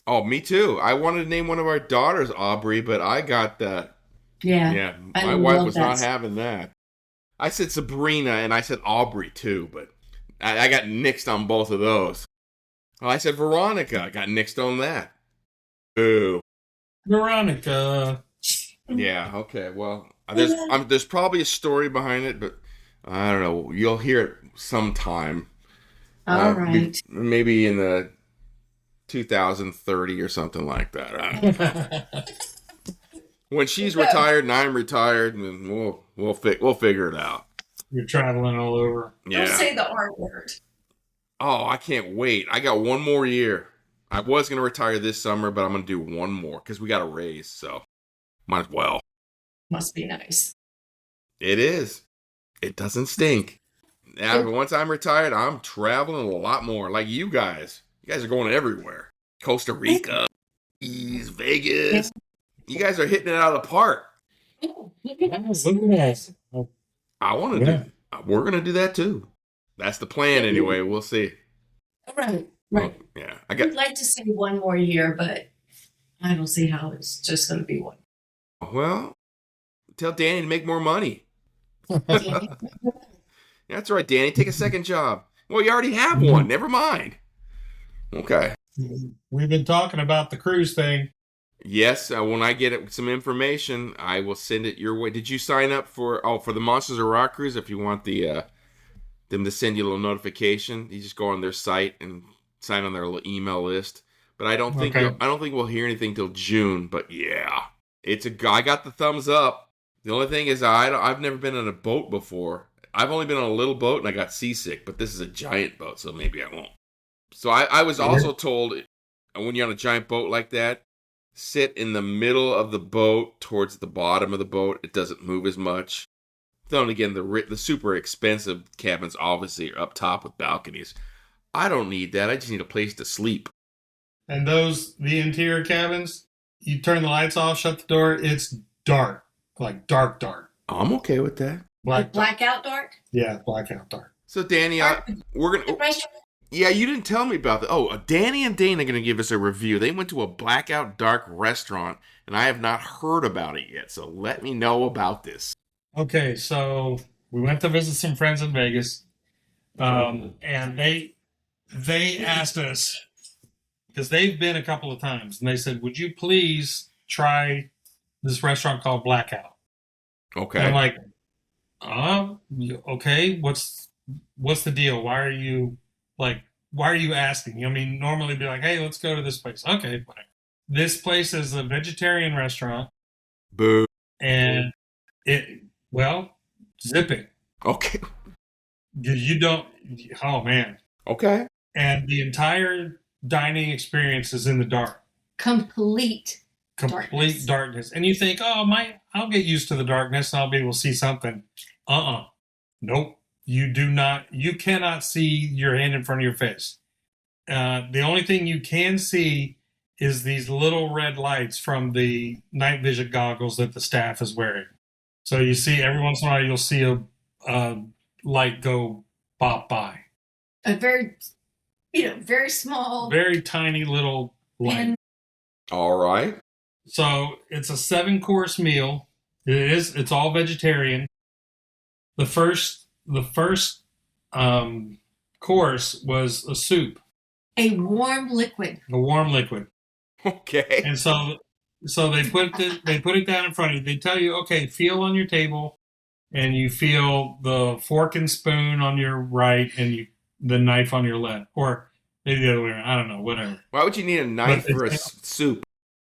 Oh, me too. I wanted to name one of our daughters Aubrey, but I got that. Yeah. Yeah, I my wife love was that not song. having that. I said Sabrina and I said Aubrey too, but I got nixed on both of those. Oh, I said Veronica. I got nixed on that. Boo. Veronica. Yeah, okay. Well, there's probably a story behind it, but I don't know. You'll hear it sometime. All right. Maybe in the 2030 or something like that. I don't know. When she's retired and I'm retired, and we'll figure it out. You're traveling all over. Yeah. Don't say the R word. Oh, I can't wait. I got one more year. I was going to retire this summer, but I'm going to do one more because we got a raise, so might as well. Must be nice. It is. It doesn't stink. Now, once I'm retired, I'm traveling a lot more, like you guys. You guys are going everywhere. Costa Rica, East Vegas. You guys are hitting it out of the park. I want to do. We're going to do that too. That's the plan anyway. We'll see. Right. Yeah, I'd like to say one more year, but I don't see how it's just going to be one. Well, tell Danny to make more money. That's right, Danny. Take a second job. Well, you already have one. Never mind. Okay. We've been talking about the cruise thing. Yes, when I get some information, I will send it your way. Did you sign up for the Monsters of Rock Cruise? If you want them to send you a little notification, you just go on their site and sign on their little email list. But I don't think we'll hear anything till June. But yeah, I got the thumbs up. The only thing is I've never been on a boat before. I've only been on a little boat and I got seasick. But this is a giant boat, so maybe I won't. So I was also told when you're on a giant boat like that, sit in the middle of the boat towards the bottom of the boat. It doesn't move as much. Then again, the super expensive cabins obviously are up top with balconies. I don't need that. I just need a place to sleep. And the interior cabins, you turn the lights off, shut the door, it's dark. Like dark. I'm okay with that. Blackout dark? Yeah, blackout dark. So Danny, we're going to... Yeah, you didn't tell me about that. Oh, Danny and Dane are going to give us a review. They went to a blackout dark restaurant, and I have not heard about it yet. So let me know about this. Okay, so we went to visit some friends in Vegas, and they asked us, because they've been a couple of times, and they said, would you please try this restaurant called Blackout? Okay. And I'm like, okay, what's the deal? Why are you asking? I mean, normally it'd be like, hey, let's go to this place. Okay, whatever. This place is a vegetarian restaurant. Boo. And zip it. Okay. You don't, oh man. Okay. And the entire dining experience is in the dark. Complete darkness. And you think, I'll get used to the darkness and I'll be able to see something. Nope. You cannot see your hand in front of your face. The only thing you can see is these little red lights from the night vision goggles that the staff is wearing. So you see, every once in a while, you'll see a light go pop by. A very, very small. Very tiny little light. All right. So it's a 7-course meal. It's all vegetarian. The first course was a soup. A warm liquid. Okay. And so they put it down in front of you. They tell you, okay, feel on your table, and you feel the fork and spoon on your right, and the knife on your left, or maybe the other way around. I don't know, whatever. Why would you need a knife for a soup?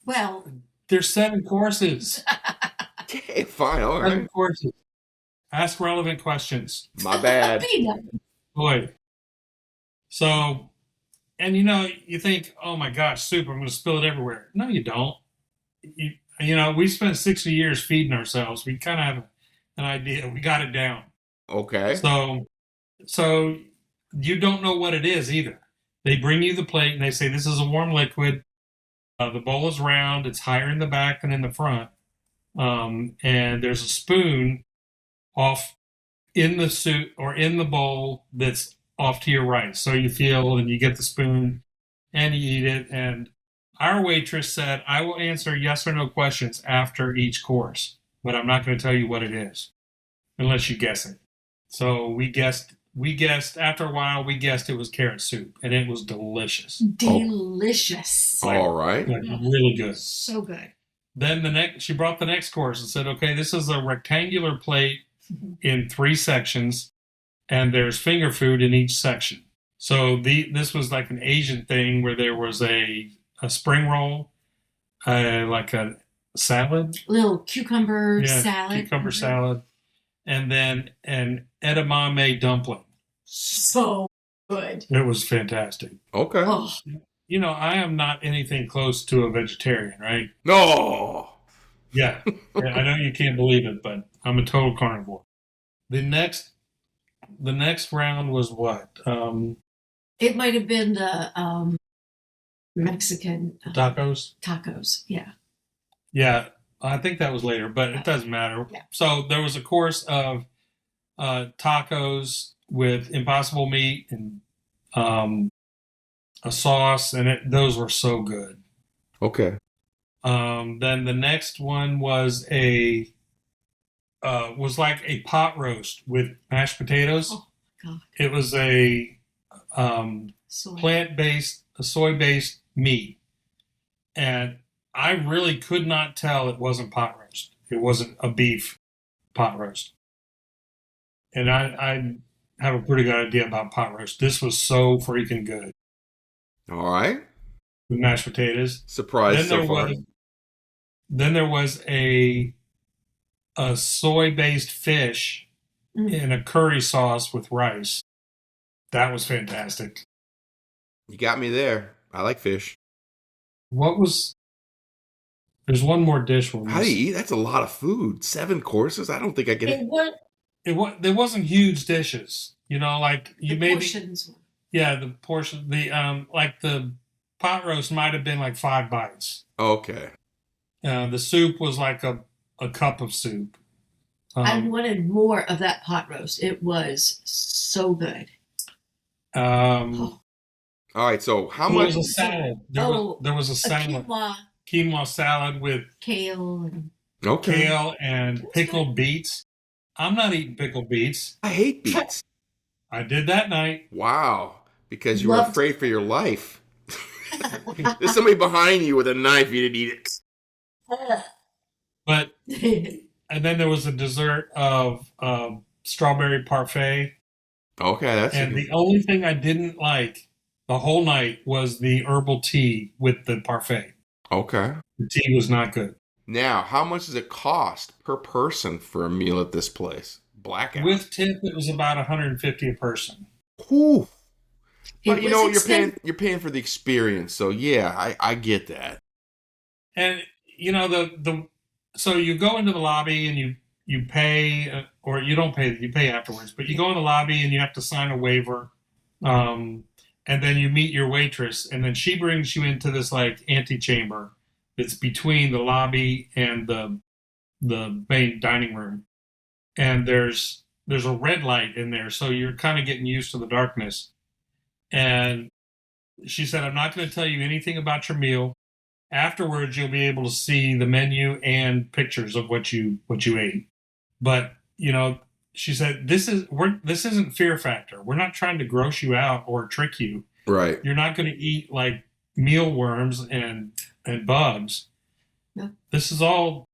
Well, there's 7 courses. Okay, fine, all right. 7 courses. Ask relevant questions. My bad. Boy. So, and you think, oh my gosh, soup, I'm going to spill it everywhere. No, you don't. We spent 60 years feeding ourselves. We kind of have an idea. We got it down. Okay. So you don't know what it is either. They bring you the plate and they say, this is a warm liquid. The bowl is round. It's higher in the back than in the front. And there's a spoon off in the soup or in the bowl that's off to your right. So you feel and you get the spoon and you eat it. And our waitress said, I will answer yes or no questions after each course, but I'm not going to tell you what it is unless you guess it. So we guessed after a while, we guessed it was carrot soup, and it was delicious. Delicious. All right. Like, really good. So good. Then she brought the next course and said, okay, this is a rectangular plate in 3 sections, and there's finger food in each section. So this was like an Asian thing where there was a spring roll, like a salad. Little cucumber salad. Cucumber salad. And then an edamame dumpling. So good. It was fantastic. Okay. Oh. I am not anything close to a vegetarian, right? No. Yeah. I know you can't believe it, but I'm a total carnivore. The next round was what? It might have been the Mexican tacos. Yeah. Yeah, I think that was later, but it doesn't matter. Yeah. So there was a course of tacos with impossible meat and a sauce, and those were so good. Okay. Then the next one was was like a pot roast with mashed potatoes. Oh God! It was a plant-based, soy-based meat, and I really could not tell it wasn't pot roast. It wasn't a beef pot roast. And I have a pretty good idea about pot roast. This was so freaking good All right. with mashed potatoes. Surprised so far. Then there was a soy-based fish in a curry sauce with rice. That was fantastic. You got me there. I like fish. There's one more dish. How do you eat? That's a lot of food. 7 courses? I don't think I can eat. There wasn't huge dishes. You know, like you maybe portions. Yeah, the portion like the pot roast might have been like 5 bites. Okay. The soup was like a cup of soup. I wanted more of that pot roast. It was so good. All right, so how much? There was a salad. There was a salad. Quinoa salad with kale and pickled beets. I'm not eating pickled beets. I hate beets. I did that night. Wow, because you were afraid for your life. There's somebody behind you with a knife. You didn't eat it. But and then there was a dessert of strawberry parfait. Okay, the only thing I didn't like the whole night was the herbal tea with the parfait. Okay. The tea was not good. Now, how much does it cost per person for a meal at this place? Blackout. With tip, it was about $150 a person. Whew. But you know, you're paying for the experience, so yeah, I get that. And you know so you go into the lobby and you pay, or you don't pay, you pay afterwards. But you go in the lobby and you have to sign a waiver, and then you meet your waitress, and then she brings you into this like antechamber that's between the lobby and the main dining room, and there's a red light in there, so you're kind of getting used to the darkness. And she said, "I'm not going to tell you anything about your meal. Afterwards, you'll be able to see the menu and pictures of what you ate. But you know," she said, this isn't Fear Factor. We're not trying to gross you out or trick you. Right. You're not going to eat like mealworms and bugs. No. It's all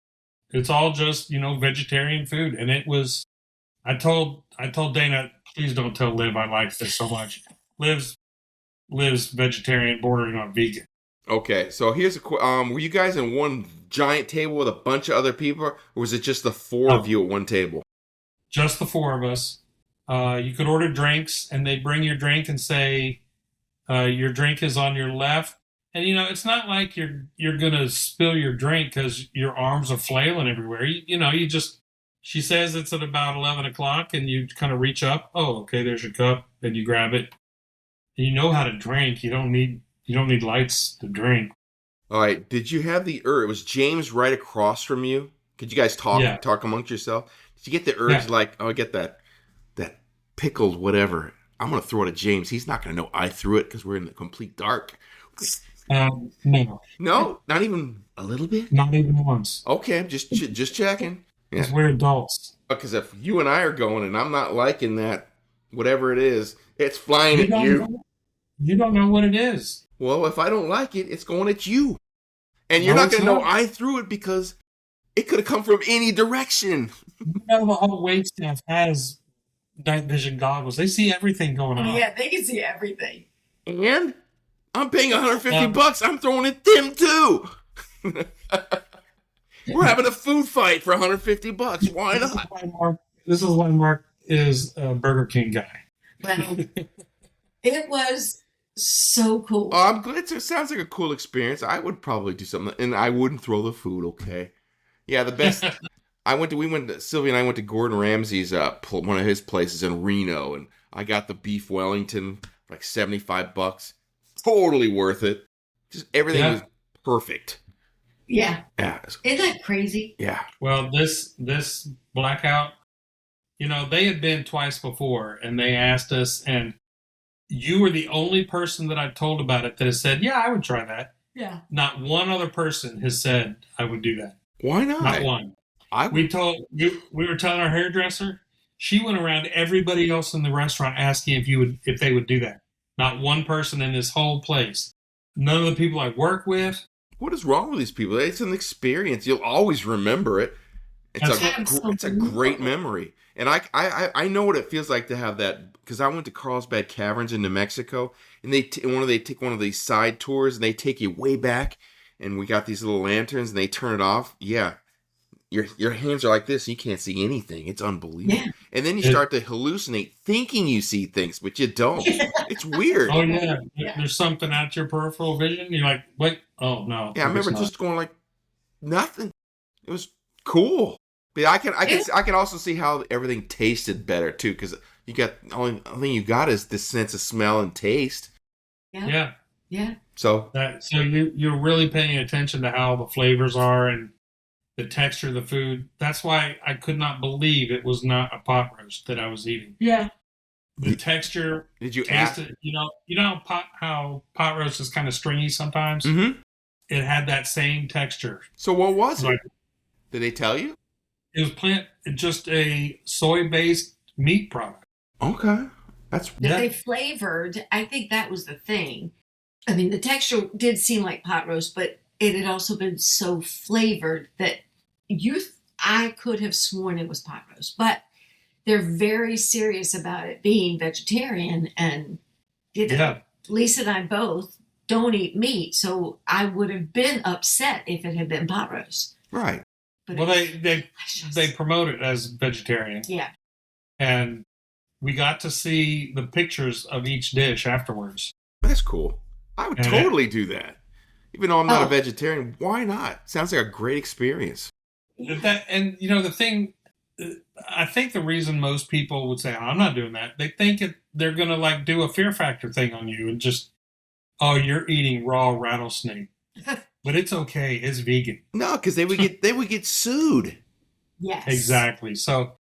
just, you know, vegetarian food. And it was, I told Dana, please don't tell Liv I like this so much. Liv's vegetarian bordering on vegan. Okay, so here's were you guys in one giant table with a bunch of other people, or was it just the 4 of you at one table? Just the 4 of us. You could order drinks, and they'd bring your drink and say, your drink is on your left. And, you know, it's not like you're going to spill your drink because your arms are flailing everywhere. She says it's at about 11 o'clock, and you kind of reach up. Oh, okay, there's your cup. Then you grab it. And you know how to drink. You don't need lights to drink. All right. Did you have the urge? Was James right across from you? Could you guys talk amongst yourself? Did you get the urge like, oh, I get that pickled whatever. I'm going to throw it at James. He's not going to know I threw it because we're in the complete dark. No. No? Not even a little bit? Not even once. Okay, I'm just checking. Because we're adults. Because if you and I are going and I'm not liking that, whatever it is, it's flying at you. You don't know what it is. Well, if I don't like it, it's going at you. And you're not going to know I threw it because it could have come from any direction. You know, the whole wait staff has night vision goggles. They see everything going on. Yeah, they can see everything. And I'm paying $150. I'm throwing at them too. We're having a food fight for $150. Why not? This is why Mark is a Burger King guy. Wow. It was so cool. Oh, I'm glad. It sounds like a cool experience. I would probably do something, and I wouldn't throw the food. Okay. Yeah, the best. Sylvia and I went to Gordon Ramsay's, one of his places in Reno, and I got the beef Wellington for like $75. Totally worth it. Just everything was perfect. Yeah. Yeah. Isn't that crazy? Yeah. Well, this Blackout, you know, they had been twice before, and they asked us, and you were the only person that I told about it that has said, yeah, I would try that. Yeah. Not one other person has said I would do that. Why not? Not one. We were telling our hairdresser, she went around everybody else in the restaurant asking if they would do that. Not one person in this whole place. None of the people I work with. what is wrong with these people? It's an experience. You'll always remember it. It's a great memory. And I know what it feels like to have that, because I went to Carlsbad Caverns in New Mexico, and they take one of these side tours, and they take you way back, and we got these little lanterns, and they turn it off. Yeah. Your hands are like this, and you can't see anything. It's unbelievable. Yeah. And then you start to hallucinate, thinking you see things, but you don't. It's weird. Oh, yeah. There's something at your peripheral vision. You're like, wait, oh, no. Yeah, I remember just going like, nothing. It was cool. But I can also see how everything tasted better, too, because you got, the only thing you got is this sense of smell and taste. Yeah. So you're really paying attention to how the flavors are and the texture of the food. That's why I could not believe it was not a pot roast that I was eating. Yeah. The texture. Did you taste ask? it? You know how pot roast is kind of stringy sometimes? Mm-hmm. It had that same texture. So what was it? Did they tell you? It was just a soy-based meat product. Okay. They flavored. I think that was the thing. I mean, the texture did seem like pot roast, but it had also been so flavored that I could have sworn it was pot roast. But they're very serious about it being vegetarian, and Lisa and I both don't eat meat, so I would have been upset if it had been pot roast. Right. But well, they promote it as vegetarian. Yeah. And we got to see the pictures of each dish afterwards. That's cool. I would totally do that. Even though I'm not a vegetarian, why not? Sounds like a great experience. The thing, I think the reason most people would say, I'm not doing that, they think they're going to like do a fear factor thing on you and just, you're eating raw rattlesnake. But it's okay. It's vegan. No, because they would get sued. Yes. Exactly. So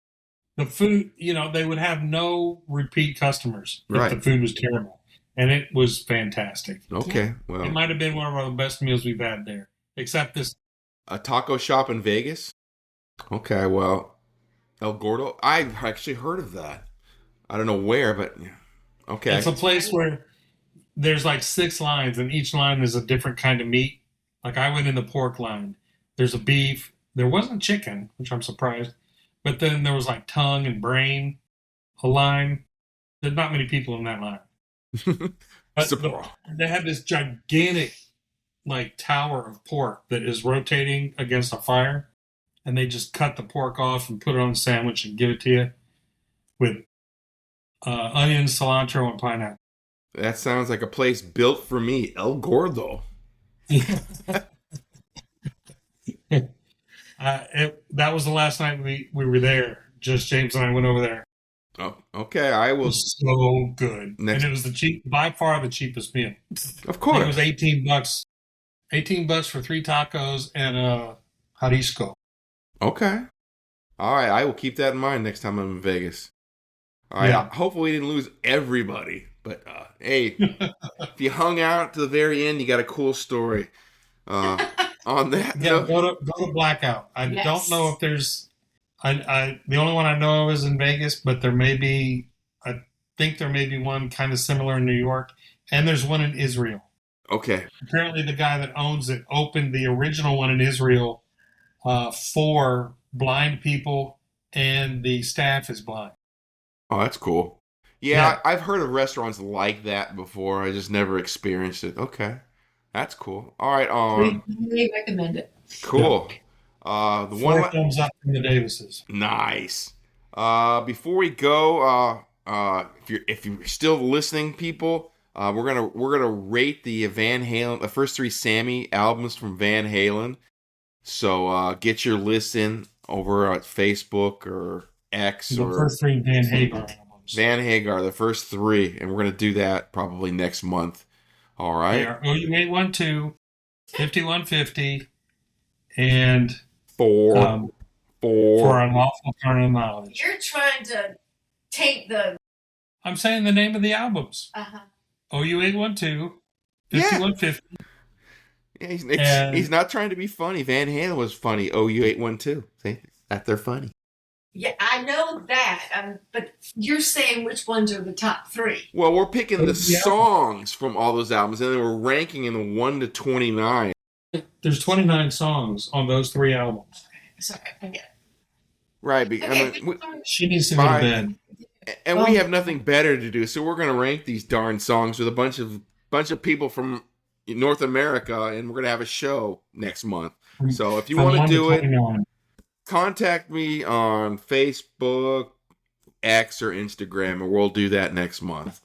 the food, they would have no repeat customers if the food was terrible. And it was fantastic. Okay, well. It might have been one of our best meals we've had there. Except this. A taco shop in Vegas? Okay, well. El Gordo? I've actually heard of that. I don't know where, but okay. It's a place where there's like 6 lines, and each line is a different kind of meat. Like I went in the pork line. There's a beef. There wasn't chicken, which I'm surprised. But then there was like tongue and brain, a line. There's not many people in that line. But they had this gigantic like tower of pork that is rotating against a fire, and they just cut the pork off and put it on a sandwich and give it to you with onions, cilantro, and pineapple. That sounds like a place built for me, El Gordo. That was the last night we were there. Just James and I went over there. Oh, okay. I will. It was so good. And it was by far the cheapest meal. Of course. It was $18. $18 for 3 tacos and a Jalisco. Okay. All right. I will keep that in mind next time I'm in Vegas. All right. Yeah. Hopefully we didn't lose everybody. But, hey, if you hung out to the very end, you got a cool story. On that. Yeah, go to Blackout. I don't know if there's... the only one I know of is in Vegas, but I think there may be one kind of similar in New York, and there's one in Israel. Okay. Apparently the guy that owns it opened the original one in Israel for blind people, and the staff is blind. Oh, that's cool. Yeah, I've heard of restaurants like that before. I just never experienced it. Okay. That's cool. All right. We recommend it. Cool. Yeah. The 4 thumbs up from the Davises. Nice. Before we go, if you're still listening, people, we're gonna rate the Van Halen, the first 3 Sammy albums from Van Halen. So get your list in over at Facebook or X. The first 3 Van Hagar albums. Van Hagar, the first 3, and we're gonna do that probably next month. All right. They are OU812, 5150, and 4 for unlawful carnal knowledge. You're trying to take the... I'm saying the name of the albums. OU812, 5150. Yeah, he's not trying to be funny. Van Halen was funny. OU812. See, that they're funny. Yeah, I know that. But you're saying which ones are the top 3. Well, we're picking the songs from all those albums, and then we're ranking in the 1 to 29. There's 29 songs on those 3 albums. Sorry, okay. Right. I mean, She needs to go to bed. and we have nothing better to do, so we're going to rank these darn songs with a bunch of people from North America, and we're going to have a show next month. So if you want to do it, contact me on Facebook, X, or Instagram, and we'll do that next month.